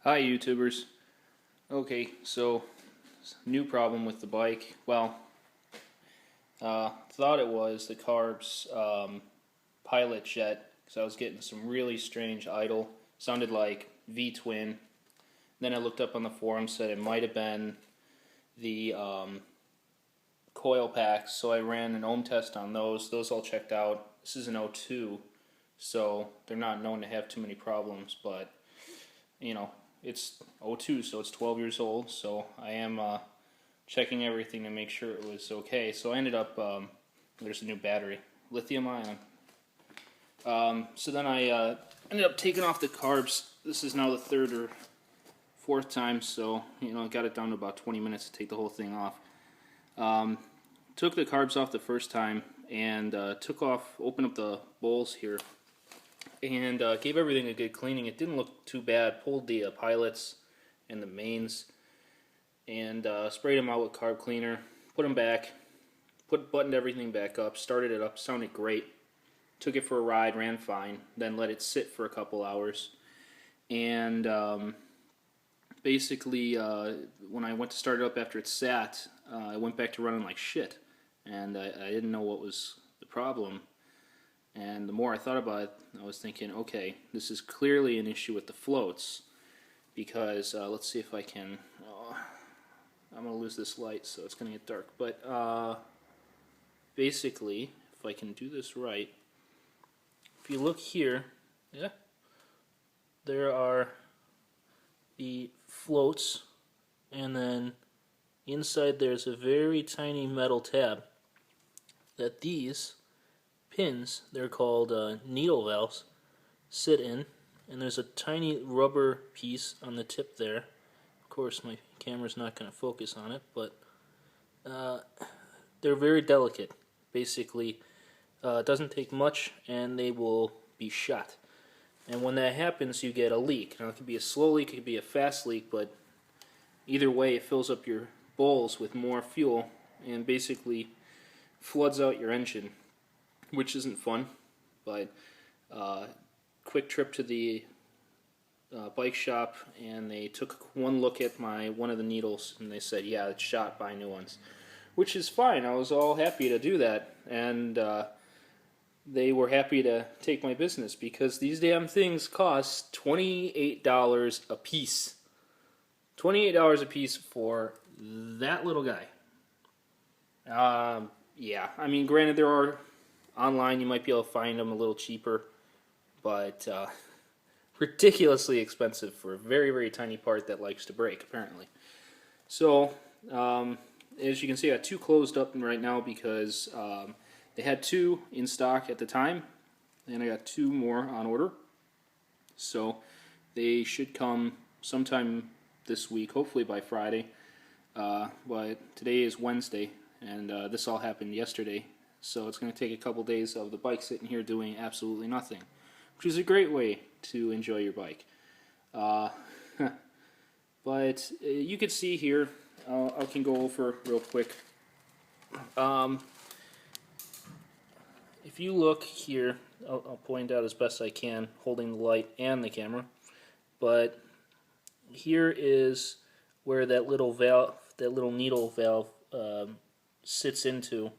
Hi YouTubers. Okay, so new problem with the bike. Well, thought it was the Carb's pilot jet because I was getting some really strange idle. Sounded like V-twin. Then I looked up on the forum, said it might have been the coil packs, so I ran an ohm test on those. Those all checked out. This is an O2, so they're not known to have too many problems, but you know, it's O2, so it's 12 years old, so I am checking everything to make sure it was okay. So I ended up, there's a new battery, lithium ion. So then I ended up taking off the carbs. This is now the third or fourth time, so I got it down to about 20 minutes to take the whole thing off. Took the carbs off the first time and opened up the bowls here and gave everything a good cleaning. It didn't look too bad. Pulled the pilots and the mains and sprayed them out with carb cleaner. Put them back. Buttoned everything back up. Started it up. Sounded great. Took it for a ride. Ran fine. Then let it sit for a couple hours. And basically, when I went to start it up after it sat, I went back to running like shit. And I didn't know what was the problem. And the more I thought about it, I was thinking, okay, this is clearly an issue with the floats, because let's see if I can. I'm going to lose this light, so it's going to get dark. But basically, if I can do this right, if you look here, yeah, there are the floats, and then inside there's a very tiny metal tab that these pins, they're called needle valves, sit in, and there's a tiny rubber piece on the tip there. Of course my camera's not going to focus on it, but they're very delicate. Basically, it doesn't take much and they will be shot. And when that happens, you get a leak. Now it could be a slow leak, it could be a fast leak, but either way it fills up your bowls with more fuel and basically floods out your engine, which isn't fun. But quick trip to the bike shop, and they took one look at one of the needles, and they said, yeah, it's shot, buy new ones, which is fine. I was all happy to do that, and they were happy to take my business, because these damn things cost $28 a piece. $28 a piece for that little guy. Yeah, I mean, granted, there are online, you might be able to find them a little cheaper, but ridiculously expensive for a very, very tiny part that likes to break, apparently. So, as you can see, I got two closed up right now because they had two in stock at the time, and I got two more on order. So, they should come sometime this week, hopefully by Friday. But today is Wednesday, and this all happened yesterday. So it's going to take a couple days of the bike sitting here doing absolutely nothing, which is a great way to enjoy your bike. But you can see here, I can go over real quick. If you look here, I'll point out as best I can, holding the light and the camera. But here is where that little valve, that little needle valve, sits into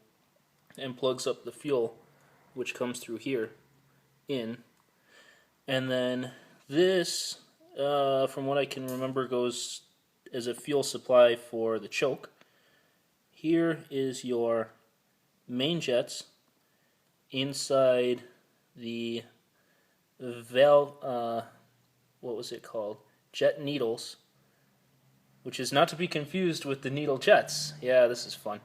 and plugs up the fuel, which comes through here in. And then this, from what I can remember, goes as a fuel supply for the choke. Here is your main jets inside the valve, what was it called? Jet needles, which is not to be confused with the needle jets. Yeah, this is fun.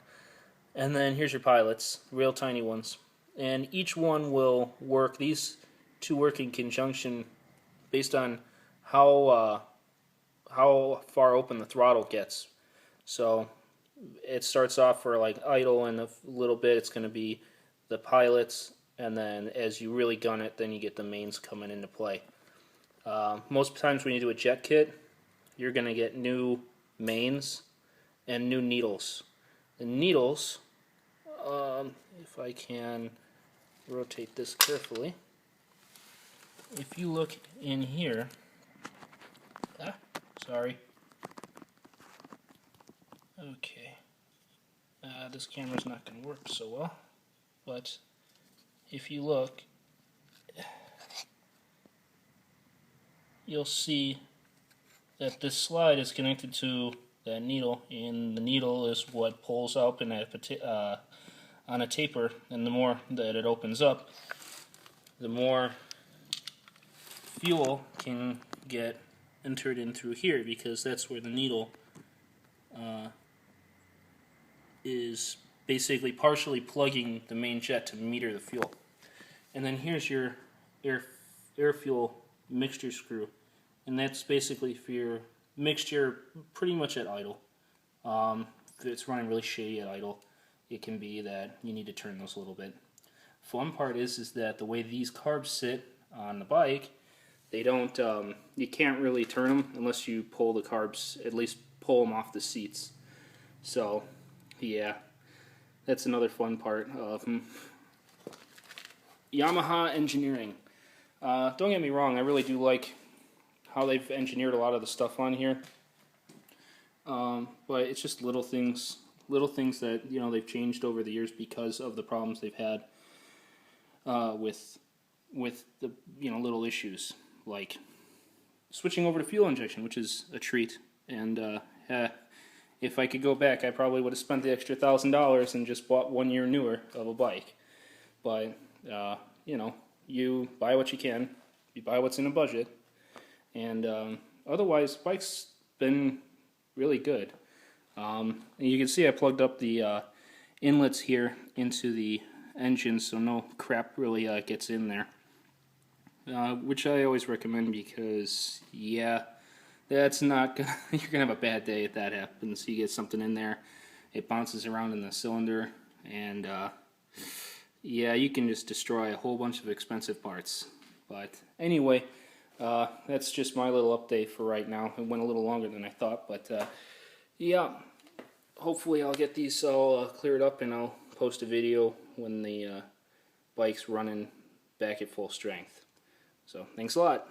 And then here's your pilots, real tiny ones. And each one will work, these two work in conjunction based on how far open the throttle gets. So it starts off for like idle, and a little bit it's going to be the pilots, and then as you really gun it, then you get the mains coming into play. Most times when you do a jet kit, you're going to get new mains and new needles. The needles, if I can rotate this carefully, if you look in here, Sorry. Okay. This camera's not going to work so well, but if you look, you'll see that this slide is connected to that needle, and the needle is what pulls up in that on a taper, and the more that it opens up, the more fuel can get entered in through here, because that's where the needle is basically partially plugging the main jet to meter the fuel. And then here's your air fuel mixture screw, and that's basically for your mixture pretty much at idle. If it's running really shady at idle, it can be that you need to turn those a little bit. Fun part is that the way these carbs sit on the bike, they don't, you can't really turn them unless you pull the carbs, at least pull them off the seats. So, yeah, that's another fun part of Yamaha engineering. Don't get me wrong, I really do like how they've engineered a lot of the stuff on here. But it's just little things that, you know, they've changed over the years because of the problems they've had with the, you know, little issues like switching over to fuel injection, which is a treat. And if I could go back, I probably would have spent the extra $1,000 and just bought 1 year newer of a bike. But you know, you buy what you can, you buy what's in a budget, and otherwise, bike's been really good. And you can see I plugged up the inlets here into the engine, so no crap really gets in there. Which I always recommend, because yeah, that's not gonna, you're gonna have a bad day if that happens. You get something in there, it bounces around in the cylinder, and yeah, you can just destroy a whole bunch of expensive parts. But anyway, that's just my little update for right now. It went a little longer than I thought, but yeah, hopefully I'll get these all cleared up, and I'll post a video when the bike's running back at full strength. So thanks a lot.